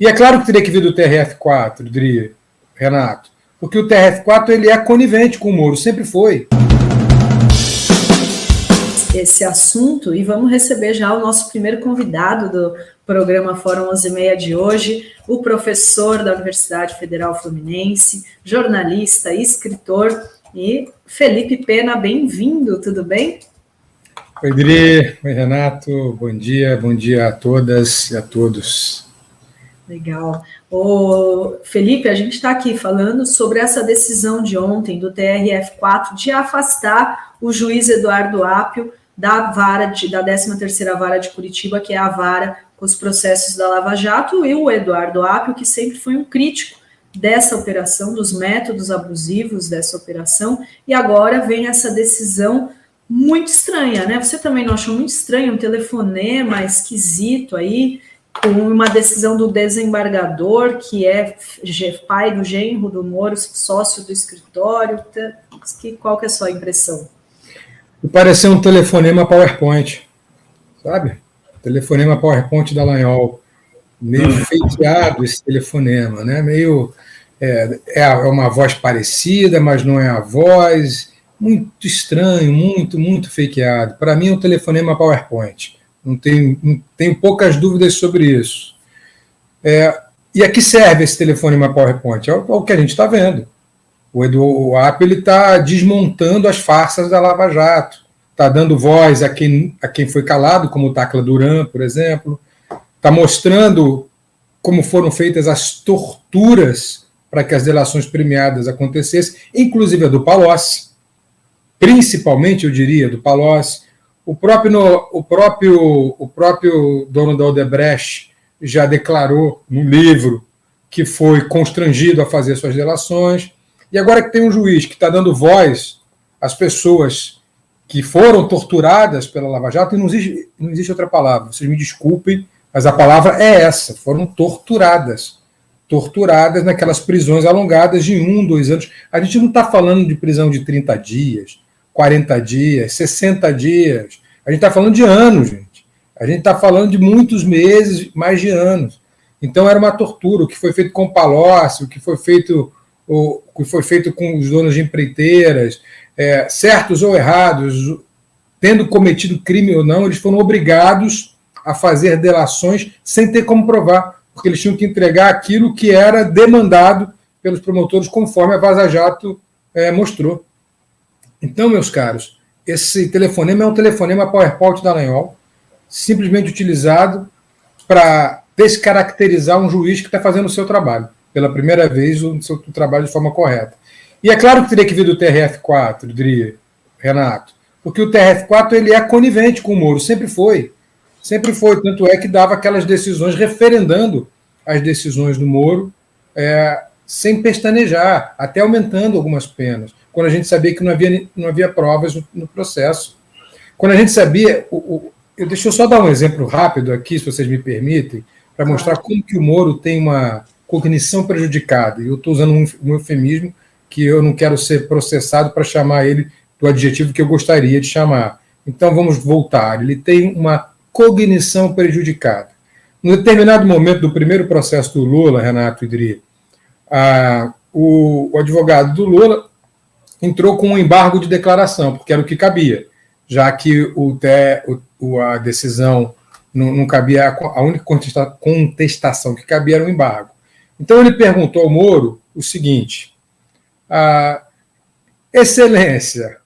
E é claro que teria que vir do TRF4, diria Renato, porque o TRF4 ele é conivente com o Moro, sempre foi. Esse assunto, e vamos receber já o nosso primeiro convidado do programa Fórum 11h30 de hoje, o professor da Universidade Federal Fluminense, jornalista, escritor, e Felipe Pena, bem-vindo, tudo bem? Oi, Dri, oi, Renato, bom dia a todas e a todos. Legal. Ô, Felipe, a gente está aqui falando sobre essa decisão de ontem do TRF4 de afastar o juiz Eduardo Apio da 13ª Vara de Curitiba, que é a vara com os processos da Lava Jato, e o Eduardo Apio, que sempre foi um crítico dessa operação, dos métodos abusivos dessa operação, e agora vem essa decisão muito estranha, né? Você também não achou muito estranho um telefonema esquisito aí, com uma decisão do desembargador, que é pai do genro do Moro, sócio do escritório? Qual que é a sua impressão? Pareceu um telefonema PowerPoint, sabe? Telefonema PowerPoint da Lanhol. Meio feiteado esse telefonema, né? Meio... É uma voz parecida, mas não é a voz. Muito estranho, muito fakeado. Para mim é um telefonema PowerPoint. Não tenho poucas dúvidas sobre isso. E a que serve esse telefonema PowerPoint? É o que a gente está vendo. O Apio está desmontando as farsas da Lava Jato, está dando voz a quem foi calado, como o Tacla Duran, por exemplo, está mostrando como foram feitas as torturas para que as delações premiadas acontecessem, inclusive a do Palocci, principalmente, eu diria, do Palocci. O próprio dono da Odebrecht já declarou no livro que foi constrangido a fazer suas delações. E agora que tem um juiz que está dando voz às pessoas que foram torturadas pela Lava Jato, e não existe outra palavra, vocês me desculpem, mas a palavra é essa, foram torturadas naquelas prisões alongadas de 1, 2 anos. A gente não está falando de prisão de 30 dias, 40 dias, 60 dias. A gente está falando de anos, gente. A gente está falando de muitos meses, mais de anos. Então era uma tortura. O que foi feito com o Palocci, o que foi feito com os donos de empreiteiras, certos ou errados, tendo cometido crime ou não, eles foram obrigados a fazer delações sem ter como provar, porque eles tinham que entregar aquilo que era demandado pelos promotores, conforme a Vaza Jato mostrou. Então, meus caros, esse telefonema é um telefonema PowerPoint da Lanhol, simplesmente utilizado para descaracterizar um juiz que está fazendo o seu trabalho, pela primeira vez, o seu trabalho de forma correta. E é claro que teria que vir do TRF4, diria Renato, porque o TRF4 ele é conivente com o Moro, sempre foi, tanto é que dava aquelas decisões referendando as decisões do Moro, sem pestanejar, até aumentando algumas penas, quando a gente sabia que não havia provas no processo. Quando a gente sabia... Deixa eu só dar um exemplo rápido aqui, se vocês me permitem, para mostrar como que o Moro tem uma cognição prejudicada. E eu estou usando um eufemismo que eu não quero ser processado para chamar ele do adjetivo que eu gostaria de chamar. Então vamos voltar. Ele tem uma cognição prejudicada. Em determinado momento do primeiro processo do Lula, Renato Idri, o advogado do Lula entrou com um embargo de declaração, porque era o que cabia, já que a decisão não cabia, a única contestação que cabia era o embargo. Então ele perguntou ao Moro o seguinte: Excelência,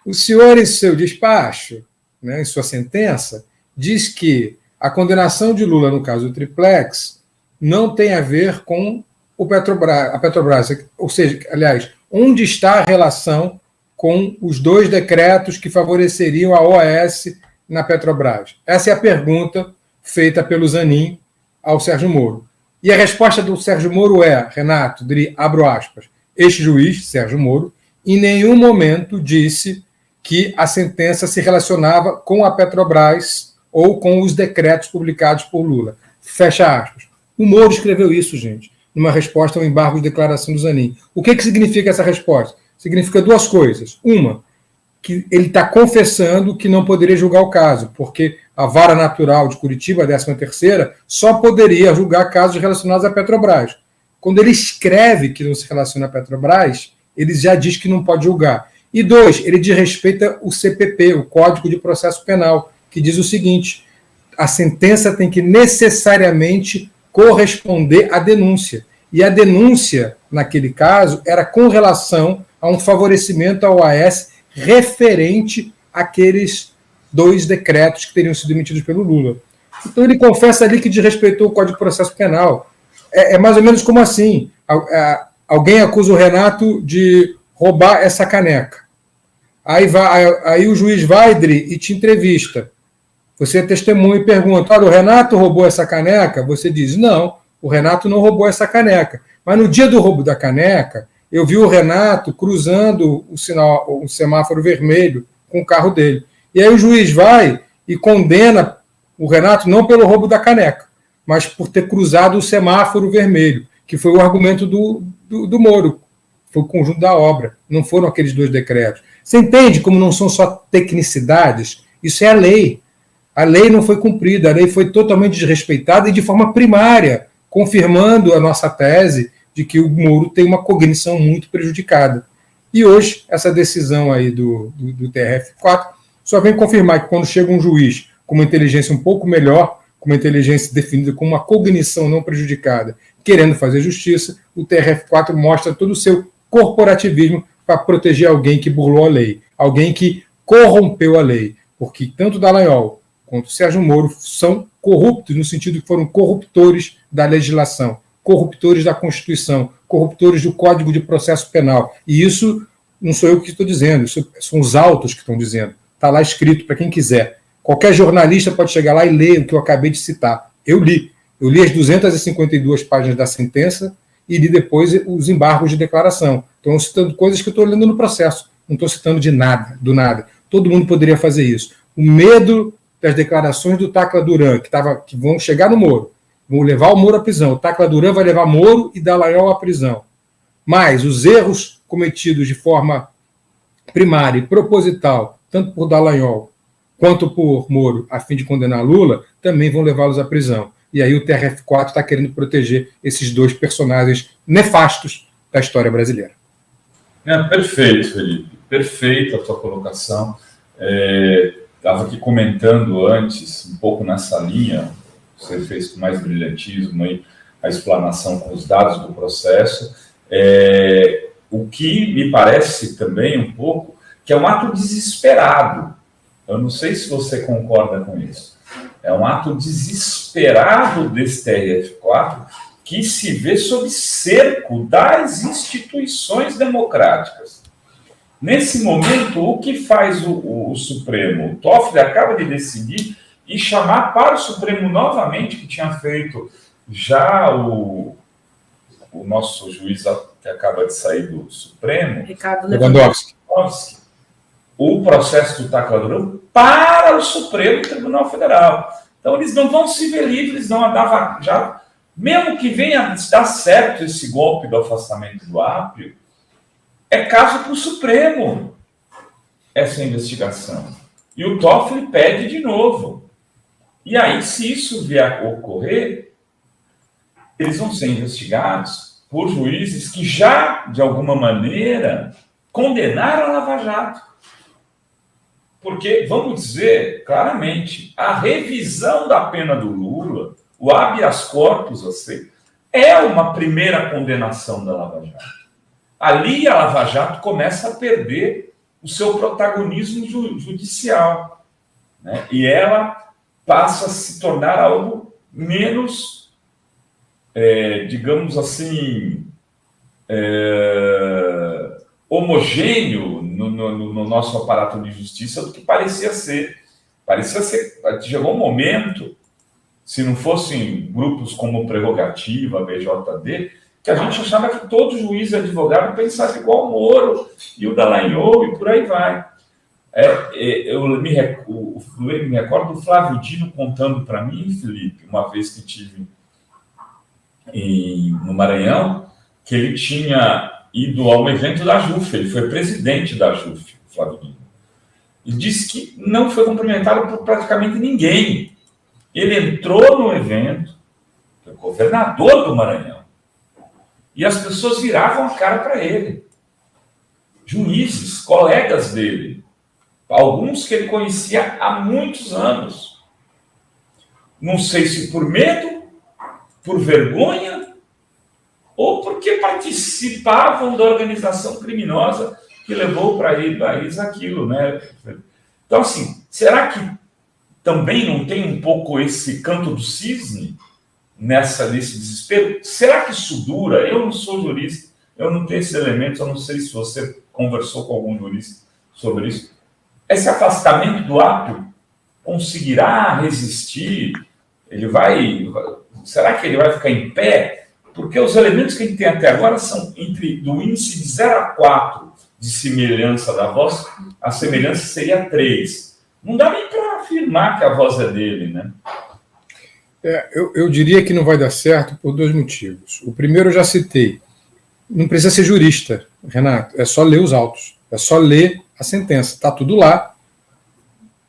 o senhor em seu despacho, em sua sentença, diz que a condenação de Lula no caso do Triplex não tem a ver com a Petrobras, ou seja, aliás, onde está a relação com os 2 decretos que favoreceriam a OAS na Petrobras? Essa é a pergunta feita pelo Zanin ao Sérgio Moro. E a resposta do Sérgio Moro é, Renato, abro aspas, este juiz, Sérgio Moro, em nenhum momento disse que a sentença se relacionava com a Petrobras ou com os decretos publicados por Lula. Fecha aspas. O Moro escreveu isso, gente, numa resposta ao embargo de declaração do Zanin. O que significa essa resposta? Significa 2 coisas. Uma, que ele está confessando que não poderia julgar o caso, porque a vara natural de Curitiba, a 13ª, só poderia julgar casos relacionados à Petrobras. Quando ele escreve que não se relaciona à Petrobras, ele já diz que não pode julgar. E 2, ele desrespeita o CPP, o Código de Processo Penal, que diz o seguinte: a sentença tem que necessariamente corresponder à denúncia. E a denúncia, naquele caso, era com relação a um favorecimento ao OAS referente àqueles 2 decretos que teriam sido emitidos pelo Lula. Então ele confessa ali que desrespeitou o Código de Processo Penal. É mais ou menos como assim: alguém acusa o Renato de roubar essa caneca. Aí o juiz vai, Dri, e te entrevista. Você é testemunha e pergunta: olha, o Renato roubou essa caneca? Você diz: não, o Renato não roubou essa caneca. Mas no dia do roubo da caneca, eu vi o Renato cruzando o semáforo vermelho com o carro dele. E aí o juiz vai e condena o Renato não pelo roubo da caneca, mas por ter cruzado o semáforo vermelho, que foi o argumento do Moro. Foi o conjunto da obra, não foram aqueles 2 decretos. Você entende como não são só tecnicidades? Isso é a lei. A lei não foi cumprida, a lei foi totalmente desrespeitada e de forma primária, confirmando a nossa tese de que o Moro tem uma cognição muito prejudicada. E hoje, essa decisão aí do TRF4 só vem confirmar que quando chega um juiz com uma inteligência um pouco melhor, com uma inteligência definida com uma cognição não prejudicada, querendo fazer justiça, o TRF4 mostra todo o seu corporativismo para proteger alguém que burlou a lei, alguém que corrompeu a lei, porque tanto Dallagnol quanto Sérgio Moro são corruptos, no sentido que foram corruptores da legislação, corruptores da Constituição, corruptores do Código de Processo Penal. E isso não sou eu que estou dizendo, isso são os autos que estão dizendo. Está lá escrito para quem quiser. Qualquer jornalista pode chegar lá e ler o que eu acabei de citar. Eu li as 252 páginas da sentença e li depois os embargos de declaração. Estou citando coisas que eu estou lendo no processo. Não estou citando de nada, do nada. Todo mundo poderia fazer isso. O medo das declarações do Tacla Duran, que vão chegar no Moro, vão levar o Moro à prisão. O Tacla Duran vai levar Moro e Dallagnol à prisão. Mas os erros cometidos de forma primária e proposital, tanto por Dallagnol quanto por Moro, a fim de condenar Lula, também vão levá-los à prisão. E aí o TRF4 está querendo proteger esses 2 personagens nefastos da história brasileira. Perfeito, Felipe. Perfeita a tua colocação. Estava aqui comentando antes, um pouco nessa linha, você fez com mais brilhantismo aí, a explanação com os dados do processo. O que me parece também um pouco que é um ato desesperado. Eu não sei se você concorda com isso. É um ato desesperado desse TRF4 que se vê sob cerco das instituições democráticas. Nesse momento, o que faz o Supremo? O Toffoli acaba de decidir e chamar para o Supremo novamente, que tinha feito já o nosso juiz que acaba de sair do Supremo, Ricardo Lewandowski, o processo do Tacla Duran para o Supremo Tribunal Federal. Então, eles não vão se ver livres, não a já, mesmo que venha dar certo esse golpe do afastamento do Apio, é caso para o Supremo essa investigação. E o Toffoli pede de novo. E aí, se isso vier a ocorrer, eles vão ser investigados por juízes que já, de alguma maneira, condenaram a Lava Jato. Porque, vamos dizer claramente, a revisão da pena do Lula, o habeas corpus, é uma primeira condenação da Lava Jato. Ali a Lava Jato começa a perder o seu protagonismo judicial, né? E ela passa a se tornar algo menos, digamos assim, homogêneo no nosso aparato de justiça do que parecia ser. Chegou um momento, se não fossem grupos como Prerrogativa, a BJD, que a gente achava que todo juiz e advogado pensava igual o Moro e o Dallagnol e por aí vai. Eu me recordo do Flávio Dino contando para mim, Felipe, uma vez que estive no Maranhão, que ele tinha ido a um evento da JUF, ele foi presidente da JUF, Flávio Dino. e disse que não foi cumprimentado por praticamente ninguém. Ele entrou no evento, foi governador do Maranhão, e as pessoas viravam a cara para ele. Juízes, colegas dele, alguns que ele conhecia há muitos anos. Não sei se por medo, por vergonha, ou porque participavam da organização criminosa que levou para eles aquilo, né? Então, assim, será que também não tem um pouco esse canto do cisne nesse desespero? Será que isso dura? Eu não sou jurista, eu não tenho esses elementos, eu não sei se você conversou com algum jurista sobre isso. Esse afastamento do ato conseguirá resistir? Será que ele vai ficar em pé? Porque os elementos que a gente tem até agora são do índice de 0 a 4 de semelhança da voz, a semelhança seria 3. Não dá nem para afirmar que a voz é dele, né? Eu diria que não vai dar certo por 2 motivos. O primeiro eu já citei. Não precisa ser jurista, Renato. É só ler os autos. É só ler a sentença. Está tudo lá.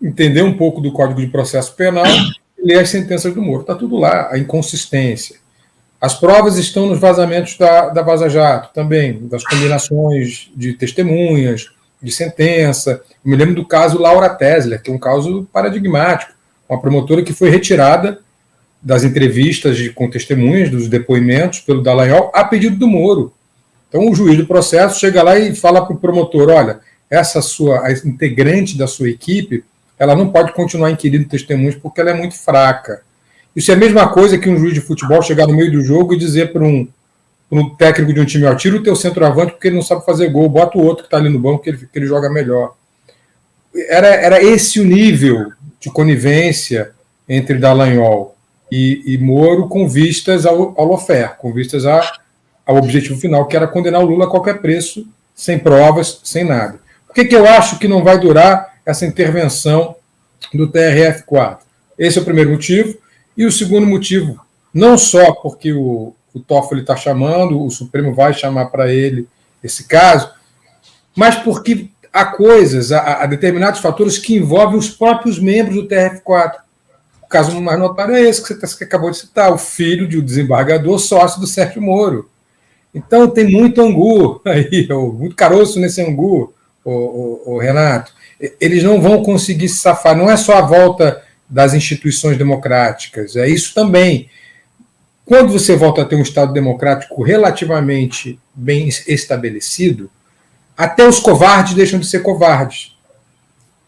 Entender um pouco do Código de Processo Penal e ler as sentenças do Moro. Está tudo lá. A inconsistência. As provas estão nos vazamentos da Vaza Jato também, das combinações de testemunhas, de sentença. Eu me lembro do caso Laura Tesler, que é um caso paradigmático. Uma promotora que foi retirada das entrevistas com testemunhas, dos depoimentos pelo Dallagnol, a pedido do Moro. Então o juiz do processo chega lá e fala para o promotor, olha, a integrante da sua equipe, ela não pode continuar inquirindo testemunhas porque ela é muito fraca. Isso é a mesma coisa que um juiz de futebol chegar no meio do jogo e dizer para um técnico de um time, tira o teu centroavante porque ele não sabe fazer gol, bota o outro que está ali no banco que ele joga melhor. Era esse o nível de conivência entre Dallagnol e Moro com vistas ao lawfare, com vistas ao objetivo final, que era condenar o Lula a qualquer preço, sem provas, sem nada. Por que eu acho que não vai durar essa intervenção do TRF4? Esse é o primeiro motivo. E o segundo motivo, não só porque o Toffoli está chamando, o Supremo vai chamar para ele esse caso, mas porque há coisas, há determinados fatores que envolvem os próprios membros do TRF4. O caso mais notório é esse que você acabou de citar, o filho de um desembargador sócio do Sérgio Moro. Então tem muito angu aí, muito caroço nesse angu, o Renato. Eles não vão conseguir se safar, não é só a volta das instituições democráticas, é isso também. Quando você volta a ter um Estado democrático relativamente bem estabelecido, até os covardes deixam de ser covardes.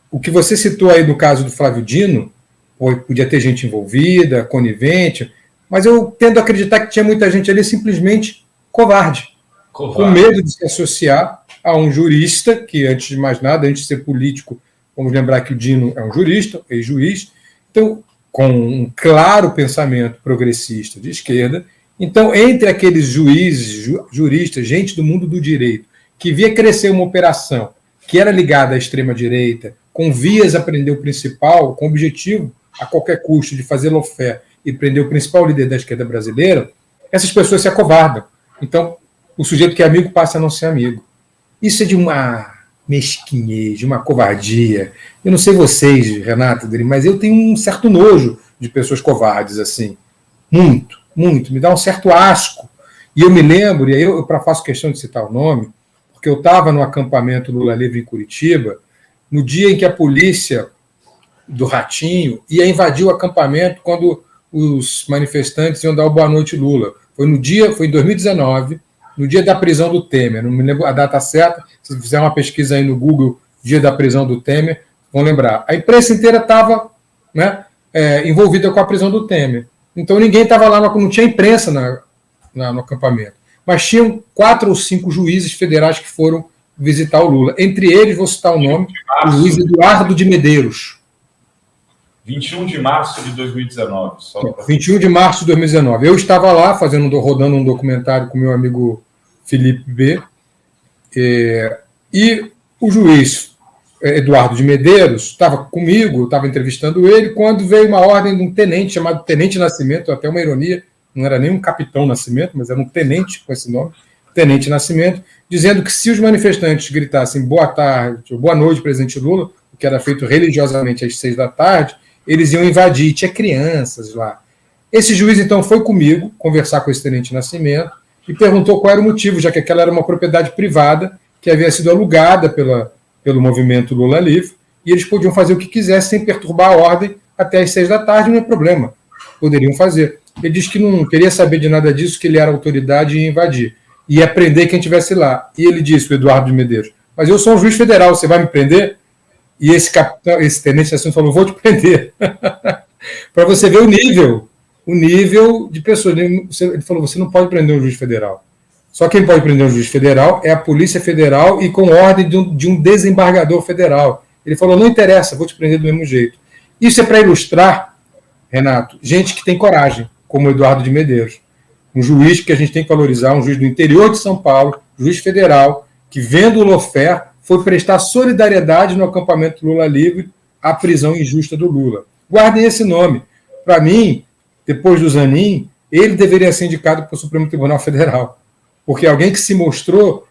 O que você citou aí no caso do Flávio Dino, podia ter gente envolvida, conivente, mas eu tendo a acreditar que tinha muita gente ali simplesmente covarde. Com medo de se associar a um jurista, que antes de mais nada, antes de ser político, vamos lembrar que o Dino é um jurista, ex-juiz, então, com um claro pensamento progressista de esquerda. Então, entre aqueles juízes, juristas, gente do mundo do direito, que via crescer uma operação que era ligada à extrema-direita, com vias a prender o principal, com o objetivo, a qualquer custo, de fazer lawfare e prender o principal líder da esquerda brasileira, essas pessoas se acovardam. Então, o sujeito que é amigo passa a não ser amigo. Isso é de uma mesquinhez, de uma covardia. Eu não sei vocês, Renato, mas eu tenho um certo nojo de pessoas covardes, assim. Muito, muito. Me dá um certo asco. E eu me lembro, e aí eu faço questão de citar o nome, porque eu estava no acampamento Lula Livre em Curitiba, no dia em que a polícia do Ratinho ia invadir o acampamento quando os manifestantes iam dar o boa noite Lula. Foi em 2019, no dia da prisão do Temer. Não me lembro a data certa, se fizer uma pesquisa aí no Google, dia da prisão do Temer, vão lembrar. A imprensa inteira estava, né, envolvida com a prisão do Temer. Então ninguém estava lá, não tinha imprensa no acampamento. Mas tinham 4 ou 5 juízes federais que foram visitar o Lula. Entre eles, vou citar o nome, o juiz Eduardo de Medeiros. 21 de março de 2019. 21 de março de 2019. Eu estava lá rodando um documentário com meu amigo Felipe B. E o juiz Eduardo de Medeiros estava comigo, estava entrevistando ele, quando veio uma ordem de um tenente chamado Tenente Nascimento, até uma ironia, não era nem um capitão Nascimento, mas era um tenente com esse nome, Tenente Nascimento, dizendo que se os manifestantes gritassem boa tarde ou boa noite, presidente Lula, o que era feito religiosamente às 6 da tarde, eles iam invadir, tinha crianças lá. Esse juiz, então, foi comigo conversar com esse tenente Nascimento e perguntou qual era o motivo, já que aquela era uma propriedade privada que havia sido alugada pelo movimento Lula Livre, e eles podiam fazer o que quisessem sem perturbar a ordem até às 6 da tarde, não é problema, poderiam fazer. Ele disse que não queria saber de nada disso, que ele era autoridade e ia invadir, ia prender quem estivesse lá. E ele disse, o Eduardo de Medeiros, mas eu sou um juiz federal, você vai me prender? E esse tenente assim falou, vou te prender. Para você ver o nível de pessoas. Ele falou, você não pode prender um juiz federal. Só quem pode prender um juiz federal é a Polícia Federal e com ordem de um desembargador federal. Ele falou, não interessa, vou te prender do mesmo jeito. Isso é para ilustrar, Renato, gente que tem coragem, como o Eduardo de Medeiros. Um juiz que a gente tem que valorizar, um juiz do interior de São Paulo, juiz federal, que vendo o Lofer, foi prestar solidariedade no acampamento Lula Livre à prisão injusta do Lula. Guardem esse nome. Para mim, depois do Zanin, ele deveria ser indicado para o Supremo Tribunal Federal, porque é alguém que se mostrou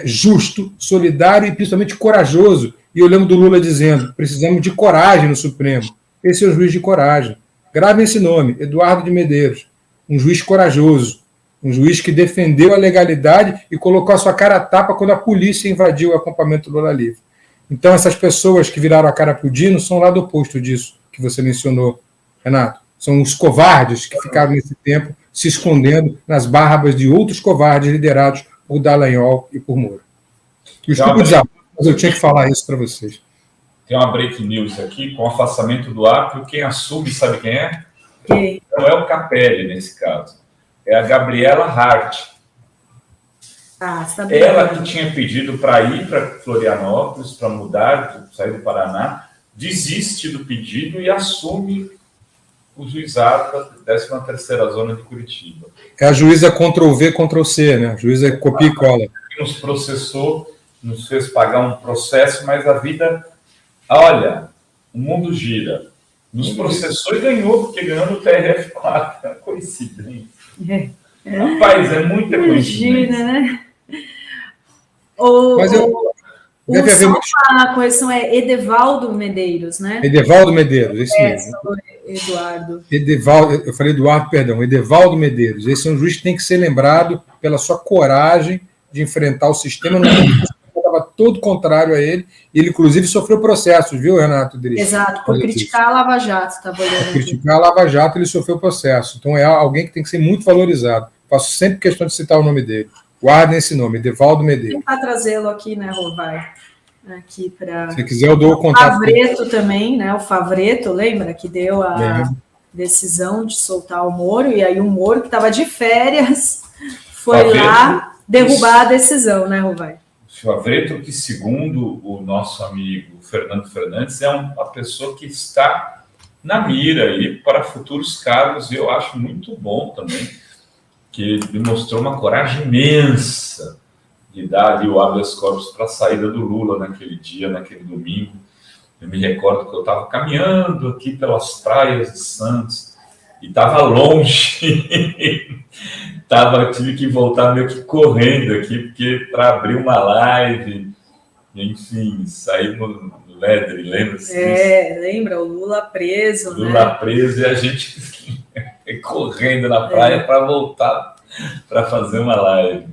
justo, solidário e principalmente corajoso. E eu lembro do Lula dizendo, precisamos de coragem no Supremo. Esse é o juiz de coragem. Gravem esse nome, Eduardo de Medeiros. Um juiz corajoso, um juiz que defendeu a legalidade e colocou a sua cara a tapa quando a polícia invadiu o acampamento Lula Livre. Então, essas pessoas que viraram a cara para o Dino são lá do oposto disso que você mencionou, Renato. São os covardes que ficaram nesse tempo se escondendo nas barbas de outros covardes liderados por Dallagnol e por Moro. Desculpa o desabafo, mas eu tinha que falar isso para vocês. Tem uma break news aqui, com o afastamento do Apio, quem assume, sabe quem é? Quem? Não é o Capelli, nesse caso. É a Gabriela Hart. Ela que tinha pedido para ir para Florianópolis, para mudar, sair do Paraná, desiste do pedido e assume o juizado da 13ª Zona de Curitiba. É a juíza Ctrl-V, Ctrl-C, né? A juíza copia e cola. Nos processou, nos fez pagar um processo, mas a vida... Olha, o mundo gira. Nos processou e ganhou, porque ganhou no TRF4. É uma coincidência. Rapaz, é muita coincidência. Né? Mas deve haver a correção é Edevaldo Medeiros, né? Edevaldo Medeiros, isso mesmo. Eduardo. Eu falei Eduardo, perdão, Edevaldo Medeiros. Esse é um juiz que tem que ser lembrado pela sua coragem de enfrentar o sistema. Estava todo contrário a ele. Ele, inclusive, sofreu processos, viu, Renato? Exato, por criticar a Lava Jato. Por criticar a Lava Jato, ele sofreu processo. Então, é alguém que tem que ser muito valorizado. Faço sempre questão de citar o nome dele. Guardem esse nome, Edevaldo Medeiros. Vou tentar trazê-lo aqui, né, Rovai? Aqui para... Se quiser, eu dou o contato. Favreto também, né? O Favreto, lembra? Que deu a decisão de soltar o Moro, e aí o Moro, que estava de férias, foi Favreto, lá derrubar a decisão, né, Rovai? Favreto, que segundo o nosso amigo Fernando Fernandes, é uma pessoa que está na mira aí para futuros cargos, e eu acho muito bom também, que ele mostrou uma coragem imensa de dar ali o habeas corpus para a saída do Lula naquele dia, naquele domingo. Eu me recordo que eu estava caminhando aqui pelas praias de Santos e estava longe. Tive que voltar meio que correndo aqui, porque para abrir uma live, enfim, saímos no Ledre, lembra-se disso? Lembra, o Lula preso, Lula preso e a gente correndo na praia para voltar para fazer uma live.